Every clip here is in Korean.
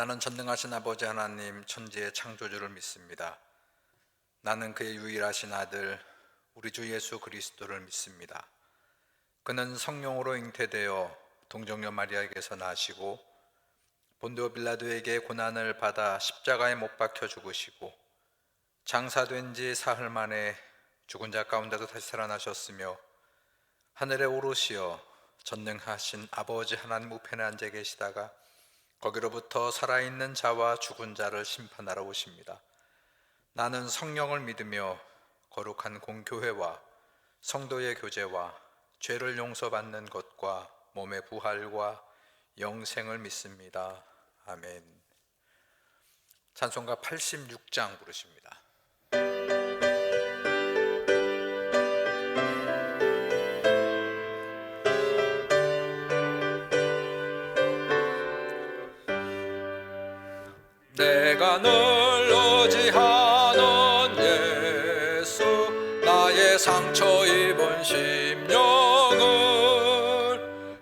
나는 전능하신 아버지 하나님 천지의 창조주를 믿습니다. 나는 그의 유일하신 아들 우리 주 예수 그리스도를 믿습니다. 그는 성령으로 잉태되어 동정녀 마리아에게서 나시고 본디오 빌라도에게 고난을 받아 십자가에 못 박혀 죽으시고 장사된 지 사흘 만에 죽은 자 가운데서 다시 살아나셨으며 하늘에 오르시어 전능하신 아버지 하나님 우편에 앉아 계시다가 거기로부터 살아있는 자와 죽은 자를 심판하러 오십니다. 나는 성령을 믿으며 거룩한 공교회와 성도의 교제와 죄를 용서받는 것과 몸의 부활과 영생을 믿습니다. 아멘. 찬송가 86장 부르십니다. 내가 늘 의지하는 예수, 나의 상처 입은 심령을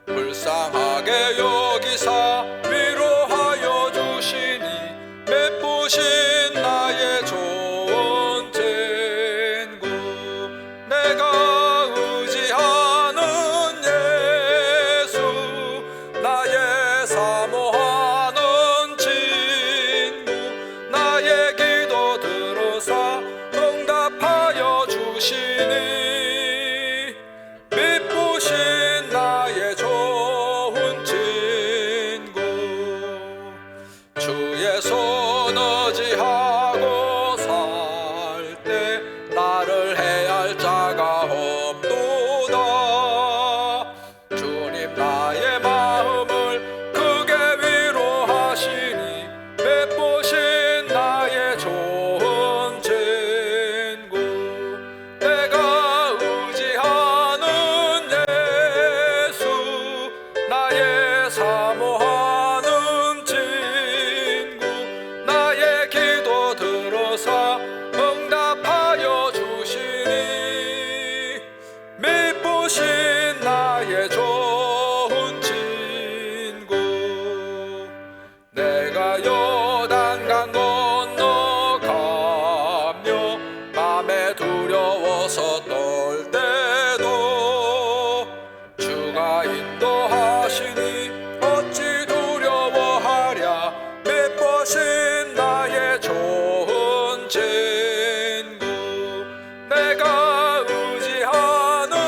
불쌍하게 여기사 위로하여 주시니 맺부신 나의 좋은 친구. 내가 의지하는 예수, 나의 사모하는 나의 기도 들으사 응답하여 주시니 믿부신 나의 좋은 친구. 주의 손 의지하고 살 때 나를 해할 자가 없도다. 주님 나의 마음을 크게 위로하시니 맺부신 나의 좋은 친구. 내가 의지하는 예수, 나의 사모하는 친구. 나의 기도 들으사 응답하여 주시니 맺부신 나의 좋은 친구. 내가 요단강 건너가며 맘에 두려워서 떨 때도 주가 인도하시니 어찌 두려워하랴. 맺부신 나의 좋은 친구. 내가 의지하는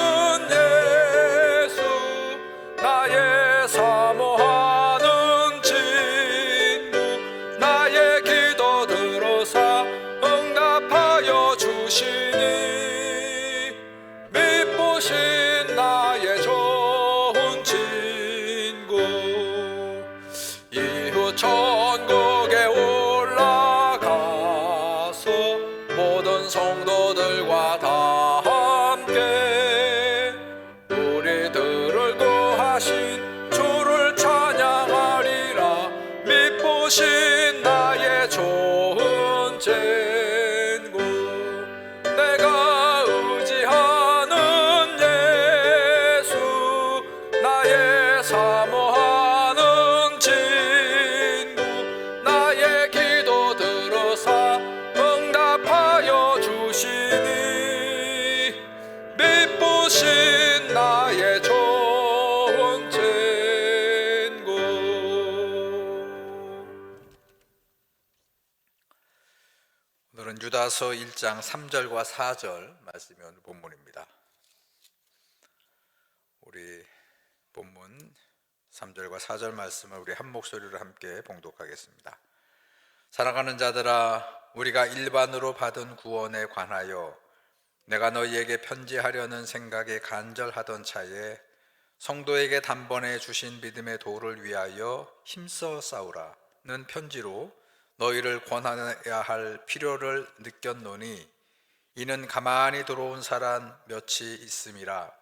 예수, 나의 사모하는 친구. 나의 기도 들으사 응답하여 주시니 맺부신 나의 좋은 친구. 이후 천국에 올라가서 모든 성도들과 다 함께 우리들을 구하신 주를 찬양하리라. 믿부신 나의 좋은 친구. 내가 의지하는 예수, 나의 사모하는 친구. 나의 기도 들으사 응답하여 주시니 믿부신 나의 좋은 친구. 오늘은 유다서 1장 3절과 4절 말씀이 오늘 본문입니다. 우리 본문 3절과 4절 말씀을 우리 한 목소리로 함께 봉독하겠습니다. 사랑하는 자들아, 우리가 일반으로 받은 구원에 관하여 내가 너희에게 편지하려는 생각에 간절하던 차에 성도에게 단번에 주신 믿음의 도를 위하여 힘써 싸우라는 편지로 너희를 권하여야 할 필요를 느꼈노니 이는 가만히 들어온 사람 몇이 있음이라.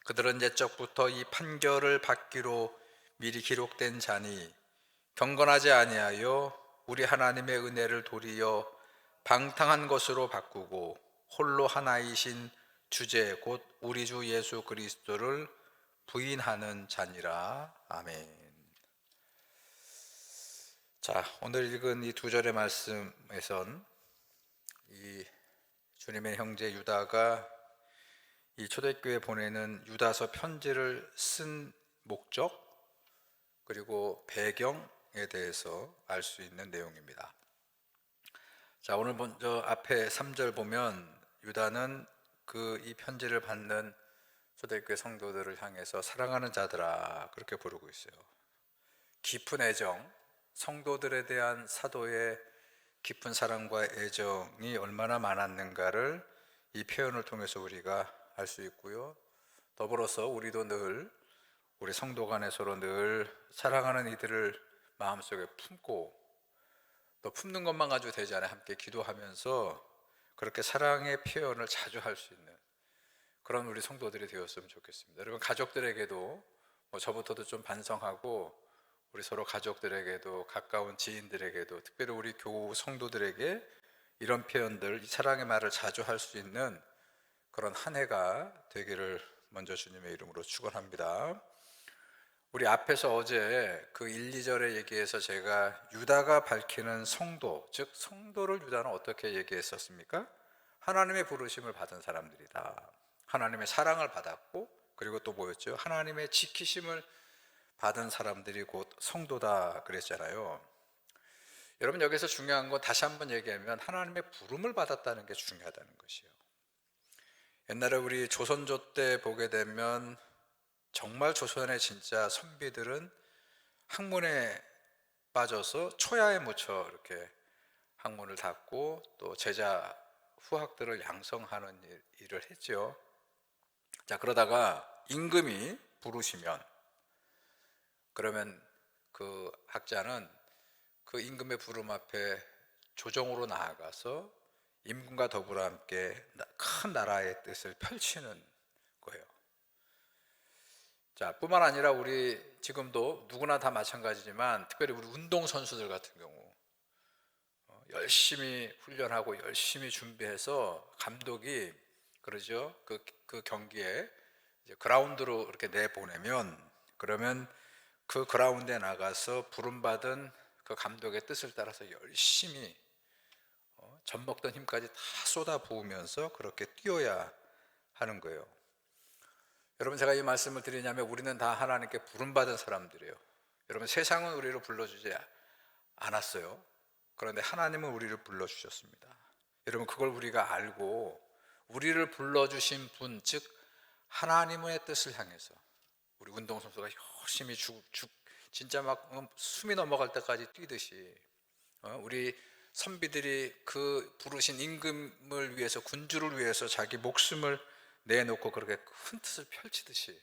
그들은 옛적부터 이 판결을 받기로 미리 기록된 자니 경건하지 아니하여 우리 하나님의 은혜를 도리어 방탕한 것으로 바꾸고 홀로 하나이신 주제 곧 우리 주 예수 그리스도를 부인하는 자니라. 아멘. 자, 오늘 읽은 이 두 절의 말씀에선 이 주님의 형제 유다가 이 초대교회 보내는 유다서 편지를 쓴 목적 그리고 배경에 대해서 알 수 있는 내용입니다. 자, 오늘 먼저 앞에 3절 보면 유다는 이 편지를 받는 초대교회 성도들을 향해서 사랑하는 자들아 그렇게 부르고 있어요. 깊은 애정, 성도들에 대한 사도의 깊은 사랑과 애정이 얼마나 많았는가를 이 표현을 통해서 우리가 알 수 있고요. 더불어서 우리도 늘 우리 성도 간에 서로 늘 사랑하는 이들을 마음속에 품고, 또 품는 것만 가지고 되지 않아요. 함께 기도하면서 그렇게 사랑의 표현을 자주 할 수 있는 그런 우리 성도들이 되었으면 좋겠습니다. 여러분, 가족들에게도 저부터도 좀 반성하고 우리 서로 가족들에게도 가까운 지인들에게도 특별히 우리 교우 성도들에게 이런 표현들, 이 사랑의 말을 자주 할 수 있는 그런 한 해가 되기를 먼저 주님의 이름으로 축원합니다. 우리 앞에서 어제 그 1, 2절의 얘기에서 제가 유다가 밝히는 성도, 즉 성도를 유다는 어떻게 얘기했었습니까? 하나님의 부르심을 받은 사람들이다. 하나님의 사랑을 받았고, 그리고 또 뭐였죠? 하나님의 지키심을 받은 사람들이 곧 성도다 그랬잖아요. 여러분, 여기서 중요한 건 다시 한번 얘기하면 하나님의 부름을 받았다는 게 중요하다는 것이에요. 옛날에 우리 조선조 때 보게 되면 정말 조선의 진짜 선비들은 학문에 빠져서 초야에 묻혀 이렇게 학문을 닫고 또 제자 후학들을 양성하는 일을 했죠. 자, 그러다가 임금이 부르시면 그러면 그 학자는 그 임금의 부름 앞에 조정으로 나아가서 임금과 더불어 함께 큰 나라의 뜻을 펼치는 거예요. 자, 뿐만 아니라 우리 지금도 누구나 다 마찬가지지만 특별히 우리 운동선수들 같은 경우 열심히 훈련하고 열심히 준비해서 감독이 그러죠. 그 경기에 이제 그라운드로 이렇게 내보내면 그러면 그 그라운드에 나가서 부름받은 그 감독의 뜻을 따라서 열심히 젖먹던 힘까지 다 쏟아 부으면서 그렇게 뛰어야 하는 거예요. 여러분, 제가 이 말씀을 드리냐면 우리는 다 하나님께 부름받은 사람들이에요. 여러분, 세상은 우리를 불러주지 않았어요. 그런데 하나님은 우리를 불러주셨습니다. 여러분, 그걸 우리가 알고 우리를 불러주신 분, 즉 하나님의 뜻을 향해서 우리 운동선수가 열심히 진짜 막 숨이 넘어갈 때까지 뛰듯이 우리 선비들이 그 부르신 임금을 위해서, 군주를 위해서 자기 목숨을 내놓고 그렇게 큰 뜻을 펼치듯이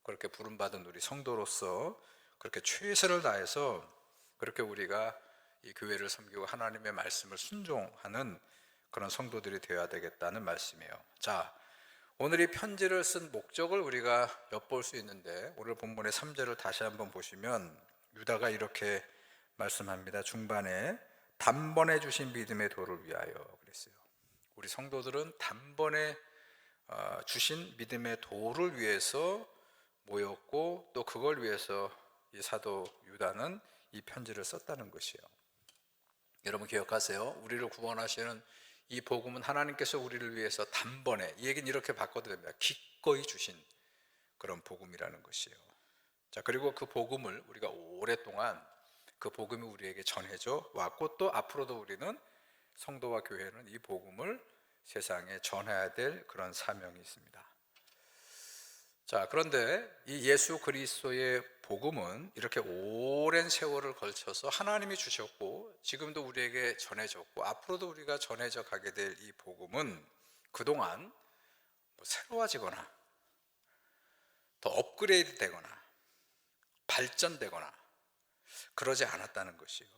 그렇게 부름받은 우리 성도로서 그렇게 최선을 다해서 그렇게 우리가 이 교회를 섬기고 하나님의 말씀을 순종하는 그런 성도들이 되어야 되겠다는 말씀이에요. 자, 오늘 이 편지를 쓴 목적을 우리가 엿볼 수 있는데 오늘 본문의 3절을 다시 한번 보시면 유다가 이렇게 말씀합니다. 중반에 단번에 주신 믿음의 도를 위하여 그랬어요. 우리 성도들은 단번에 주신 믿음의 도를 위해서 모였고 또 그걸 위해서 이 사도 유다는 이 편지를 썼다는 것이에요. 여러분 기억하세요. 우리를 구원하시는 이 복음은 하나님께서 우리를 위해서 단번에, 이 얘기는 이렇게 바꿔도 됩니다. 기꺼이 주신 그런 복음이라는 것이에요. 자, 그리고 그 복음을 우리가 오랫동안 그 복음이 우리에게 전해져 왔고 또 앞으로도 우리는 성도와 교회는 이 복음을 세상에 전해야 될 그런 사명이 있습니다. 자, 그런데 이 예수 그리스도의 복음은 이렇게 오랜 세월을 걸쳐서 하나님이 주셨고 지금도 우리에게 전해졌고 앞으로도 우리가 전해져 가게 될 이 복음은 그동안 새로워지거나 더 업그레이드 되거나 발전되거나 그러지 않았다는 것이요.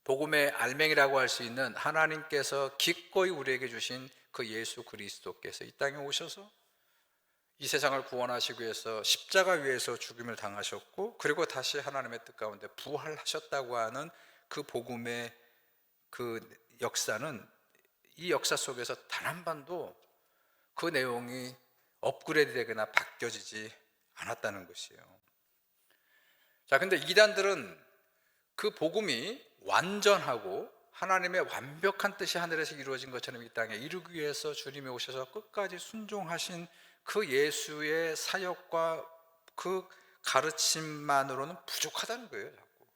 복음의 알맹이라고 할 수 있는 하나님께서 기꺼이 우리에게 주신 그 예수 그리스도께서 이 땅에 오셔서 이 세상을 구원하시기 위해서 십자가 위에서 죽임을 당하셨고 그리고 다시 하나님의 뜻 가운데 부활하셨다고 하는 그 복음의 그 역사는 이 역사 속에서 단 한 번도 그 내용이 업그레이드 되거나 바뀌어지지 않았다는 것이에요. 자, 근데 이단들은 그 복음이 완전하고 하나님의 완벽한 뜻이 하늘에서 이루어진 것처럼 이 땅에 이루기 위해서 주님이 오셔서 끝까지 순종하신 그 예수의 사역과 그 가르침만으로는 부족하다는 거예요. 자꾸.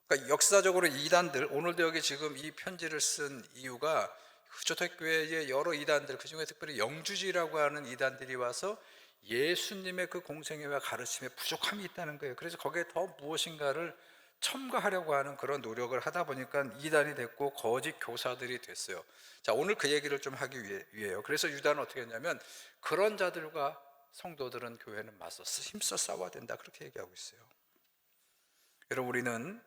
그러니까 역사적으로 이단들, 오늘도 여기 지금 이 편지를 쓴 이유가 초대교회의 여러 이단들, 그중에 특별히 영주지라고 하는 이단들이 와서 예수님의 그 공생애와 가르침에 부족함이 있다는 거예요. 그래서 거기에 더 무엇인가를 첨가하려고 하는 그런 노력을 하다 보니까 이단이 됐고 거짓 교사들이 됐어요. 자, 오늘 그 얘기를 좀 하기 위해요. 그래서 유다는 어떻게 했냐면 그런 자들과 성도들은 교회는 맞서 힘써 싸워야 된다, 그렇게 얘기하고 있어요. 여러분, 우리는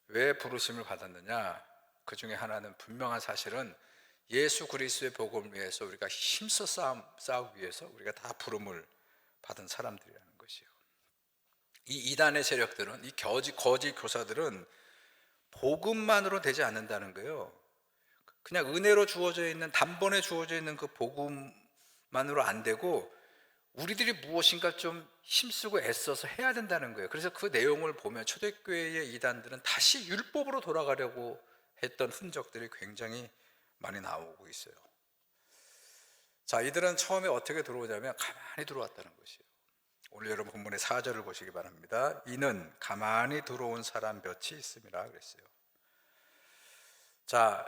왜 부르심을 받았느냐? 그 중에 하나는 분명한 사실은 예수 그리스도의 복음을 위해서 우리가 힘써 싸우기 위해서 우리가 다 부름을 받은 사람들이라는 것이요. 이 이단의 세력들은, 이 거짓 교사들은 복음만으로 되지 않는다는 거예요. 그냥 은혜로 주어져 있는, 단번에 주어져 있는 그 복음만으로 안 되고 우리들이 무엇인가 좀 힘쓰고 애써서 해야 된다는 거예요. 그래서 그 내용을 보면 초대교회의 이단들은 다시 율법으로 돌아가려고 했던 흔적들이 굉장히 많이 나오고 있어요. 자, 이들은 처음에 어떻게 들어오냐면 가만히 들어왔다는 것이에요. 오늘 여러분 본문의 4절을 보시기 바랍니다. 이는 가만히 들어온 사람 몇이 있음이라 그랬어요. 자,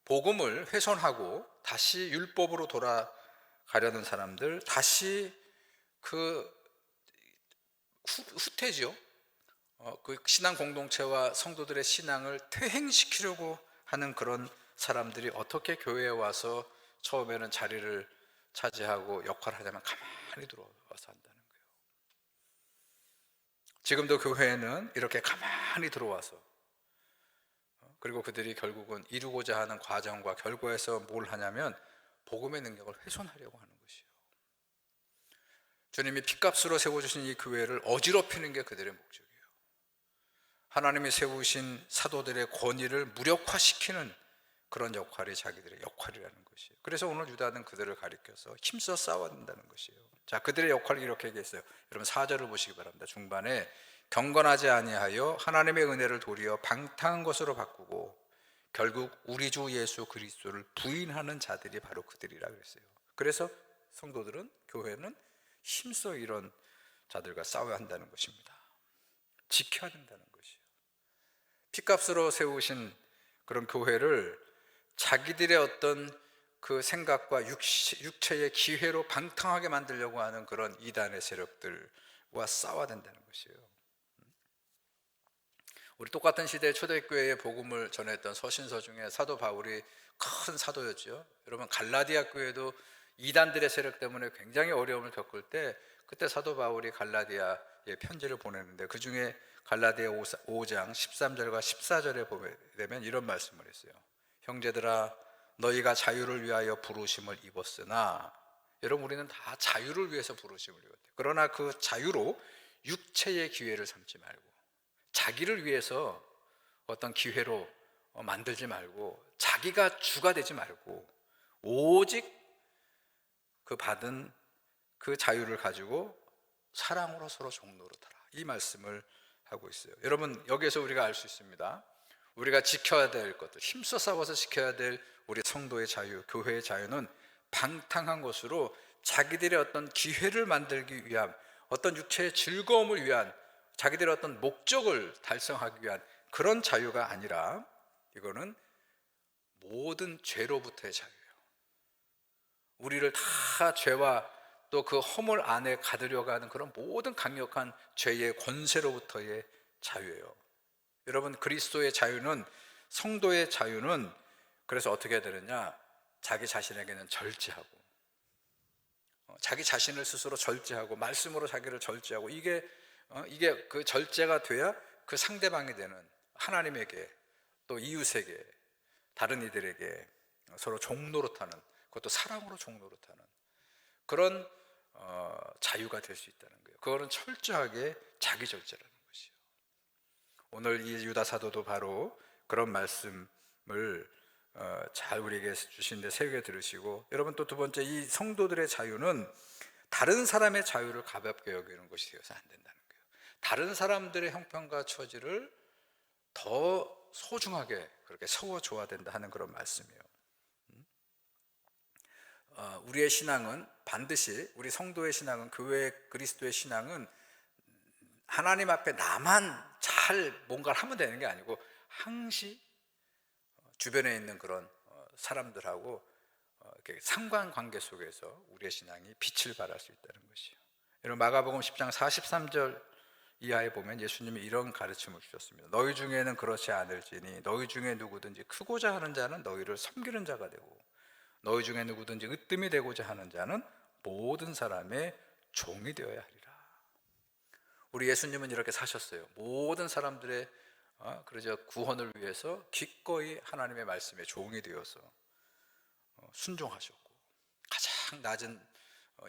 복음을 훼손하고 다시 율법으로 돌아가려는 사람들, 다시 그 후퇴죠. 그 신앙 공동체와 성도들의 신앙을 퇴행시키려고 하는 그런 사람들이 어떻게 교회에 와서 처음에는 자리를 차지하고 역할을 하자면 가만히 들어와서 한다는 거예요. 지금도 교회에는 이렇게 가만히 들어와서, 그리고 그들이 결국은 이루고자 하는 과정과 결과에서 뭘 하냐면 복음의 능력을 훼손하려고 하는 것이에요. 주님이 핏값으로 세워주신 이 교회를 어지럽히는 게 그들의 목적이에요. 하나님이 세우신 사도들의 권위를 무력화시키는 그런 역할이 자기들의 역할이라는 것이에요. 그래서 오늘 유다는 그들을 가리켜서 힘써 싸워야 된다는 것이에요. 자, 그들의 역할을 이렇게 얘기했어요. 여러분 4절을 보시기 바랍니다. 중반에 경건하지 아니하여 하나님의 은혜를 도리어 방탕한 것으로 바꾸고 결국 우리 주 예수 그리스도를 부인하는 자들이 바로 그들이라 그랬어요. 그래서 성도들은, 교회는 힘써 이런 자들과 싸워야 한다는 것입니다. 지켜야 된다는 것이에요. 핏값으로 세우신 그런 교회를 자기들의 어떤 그 생각과 육체의 기회로 방탕하게 만들려고 하는 그런 이단의 세력들과 싸워야 된다는 것이에요. 우리 똑같은 시대의 초대교회의 복음을 전했던 서신서 중에 사도 바울이 큰 사도였죠. 여러분, 갈라디아 교회도 이단들의 세력 때문에 굉장히 어려움을 겪을 때 그때 사도 바울이 갈라디아에 편지를 보내는데 그 중에 갈라디아 5장 13절과 14절에 보게 되면 이런 말씀을 했어요. 형제들아, 너희가 자유를 위하여 부르심을 입었으나, 여러분, 우리는 다 자유를 위해서 부르심을 입었대요. 그러나 그 자유로 육체의 기회를 삼지 말고, 자기를 위해서 어떤 기회로 만들지 말고, 자기가 주가 되지 말고 오직 그 받은 그 자유를 가지고 사랑으로 서로 종노릇하라, 이 말씀을 하고 있어요. 여러분, 여기에서 우리가 알 수 있습니다. 우리가 지켜야 될 것들, 힘써 싸워서 지켜야 될 우리 성도의 자유, 교회의 자유는 방탕한 것으로 자기들의 어떤 기회를 만들기 위함, 어떤 육체의 즐거움을 위한, 자기들의 어떤 목적을 달성하기 위한 그런 자유가 아니라 이거는 모든 죄로부터의 자유예요. 우리를 다 죄와 또 그 허물 안에 가두려고 하는 그런 모든 강력한 죄의 권세로부터의 자유예요. 여러분, 그리스도의 자유는, 성도의 자유는 그래서 어떻게 해야 되느냐? 자기 자신에게는 절제하고, 자기 자신을 스스로 절제하고, 말씀으로 자기를 절제하고, 이게 그 절제가 돼야 그 상대방이 되는 하나님에게, 또 이웃에게, 다른 이들에게 서로 종노릇하는, 그것도 사랑으로 종노릇하는 그런 자유가 될 수 있다는 거예요. 그거는 철저하게 자기 절제라는 것이에요. 오늘 이 유다 사도도 바로 그런 말씀을 잘 우리에게 주시는데 새겨 들으시고, 여러분, 또 두 번째, 이 성도들의 자유는 다른 사람의 자유를 가볍게 여기는 것이 되어서 안 된다는 거예요. 다른 사람들의 형편과 처지를 더 소중하게 그렇게 세워줘야 된다 하는 그런 말씀이에요. 우리의 신앙은 반드시, 우리 성도의 신앙은, 교회 그리스도의 신앙은 하나님 앞에 나만 잘 뭔가를 하면 되는 게 아니고 항시 주변에 있는 그런 사람들하고 이렇게 상관관계 속에서 우리의 신앙이 빛을 발할 수 있다는 것이요. 여러분, 마가복음 10장 43절 이하에 보면 예수님이 이런 가르침을 주셨습니다. 너희 중에는 그렇지 않을지니 너희 중에 누구든지 크고자 하는 자는 너희를 섬기는 자가 되고 너희 중에 누구든지 으뜸이 되고자 하는 자는 모든 사람의 종이 되어야 하리라. 우리 예수님은 이렇게 사셨어요. 모든 사람들의 그러죠, 구원을 위해서 기꺼이 하나님의 말씀에 종이 되어서 순종하셨고, 가장 낮은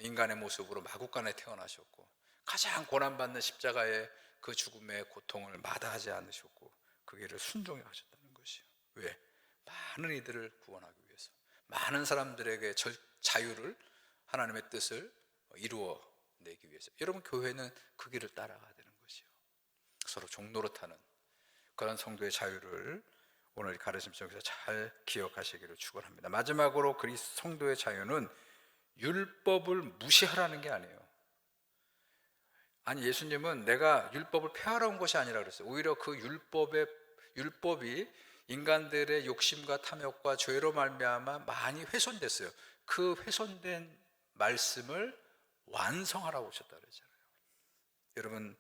인간의 모습으로 마구간에 태어나셨고, 가장 고난받는 십자가의 그 죽음의 고통을 마다하지 않으셨고, 그 길을 순종해 하셨다는 것이요. 왜? 많은 이들을 구원하기 위해서, 많은 사람들에게 자유를, 하나님의 뜻을 이루어내기 위해서. 여러분, 교회는 그 길을 따라가야 되는 것이요. 서로 종노릇하는 그런 성도의 자유를 오늘 가르침 속에서 잘 기억하시기를 축원합니다. 마지막으로 성도의 자유는 율법을 무시하라는 게 아니에요. 아니, 예수님은 내가 율법을 폐하러 온 것이 아니라 그랬어요. 오히려 그 율법이 인간들의 욕심과 탐욕과 죄로 말미암아 많이 훼손됐어요. 그 훼손된 말씀을 완성하라고 오셨다 그랬잖아요. 여러분,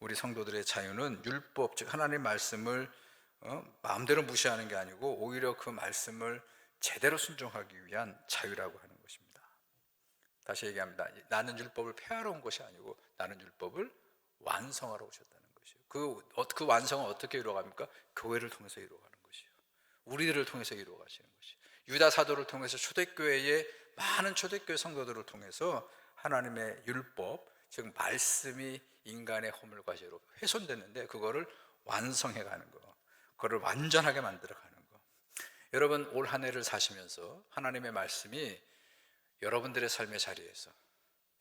우리 성도들의 자유는 율법, 즉 하나님의 말씀을 마음대로 무시하는 게 아니고 오히려 그 말씀을 제대로 순종하기 위한 자유라고 하는 것입니다. 다시 얘기합니다. 나는 율법을 폐하러 온 것이 아니고 나는 율법을 완성하러 오셨다는 것이에요. 그 완성은 어떻게 이루어갑니까? 교회를 통해서 이루어가는 것이에요. 우리들을 통해서 이루어가시는 것이에요. 유다 사도를 통해서 초대교회의 많은 초대교회 성도들을 통해서 하나님의 율법, 즉 말씀이 인간의 허물과 죄로 훼손됐는데 그거를 완성해가는 거, 그거를 완전하게 만들어가는 거. 여러분, 올 한 해를 사시면서 하나님의 말씀이 여러분들의 삶의 자리에서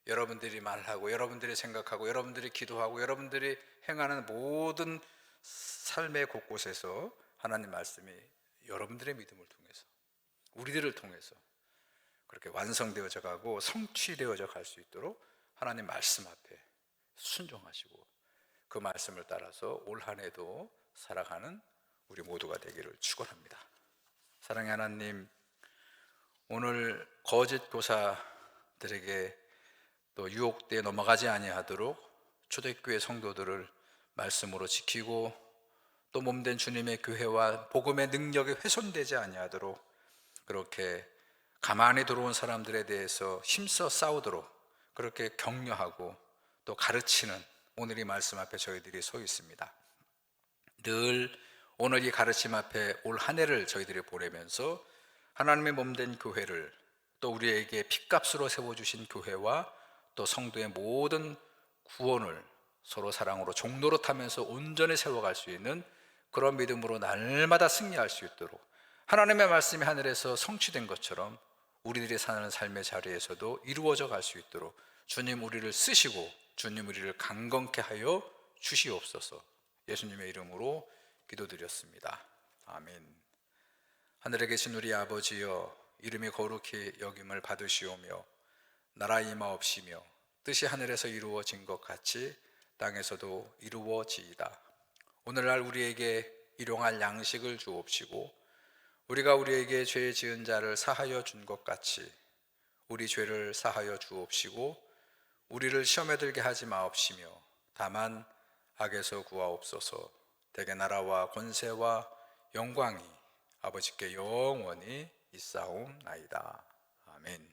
여러분들이 말하고 여러분들이 생각하고 여러분들이 기도하고 여러분들이 행하는 모든 삶의 곳곳에서 하나님 말씀이 여러분들의 믿음을 통해서, 우리들을 통해서 그렇게 완성되어져 가고 성취되어져 갈 수 있도록 하나님 말씀 앞에 순종하시고 그 말씀을 따라서 올 한 해도 살아가는 우리 모두가 되기를 축원합니다. 사랑의 하나님, 오늘 거짓 교사들에게 또 유혹되어 넘어가지 아니하도록 초대교회 성도들을 말씀으로 지키고 또 몸된 주님의 교회와 복음의 능력이 훼손되지 아니하도록 그렇게 가만히 들어온 사람들에 대해서 힘써 싸우도록 그렇게 격려하고 또 가르치는 오늘 이 말씀 앞에 저희들이 서 있습니다. 늘 오늘 이 가르침 앞에 올 한 해를 저희들이 보내면서 하나님의 몸된 교회를, 또 우리에게 핏값으로 세워주신 교회와 또 성도의 모든 구원을 서로 사랑으로 종노릇하면서 온전히 세워갈 수 있는 그런 믿음으로 날마다 승리할 수 있도록, 하나님의 말씀이 하늘에서 성취된 것처럼 우리들이 사는 삶의 자리에서도 이루어져 갈 수 있도록 주님 우리를 쓰시고 주님 우리를 강건케 하여 주시옵소서. 예수님의 이름으로 기도드렸습니다. 아멘. 하늘에 계신 우리 아버지여, 이름이 거룩히 여김을 받으시오며 나라 임하옵시며 뜻이 하늘에서 이루어진 것 같이 땅에서도 이루어지이다. 오늘날 우리에게 일용할 양식을 주옵시고 우리가 우리에게 죄 지은 자를 사하여 준 것 같이 우리 죄를 사하여 주옵시고 우리를 시험에 들게 하지 마옵시며 다만 악에서 구하옵소서. 대개 나라와 권세와 영광이 아버지께 영원히 있사옵나이다. 아멘.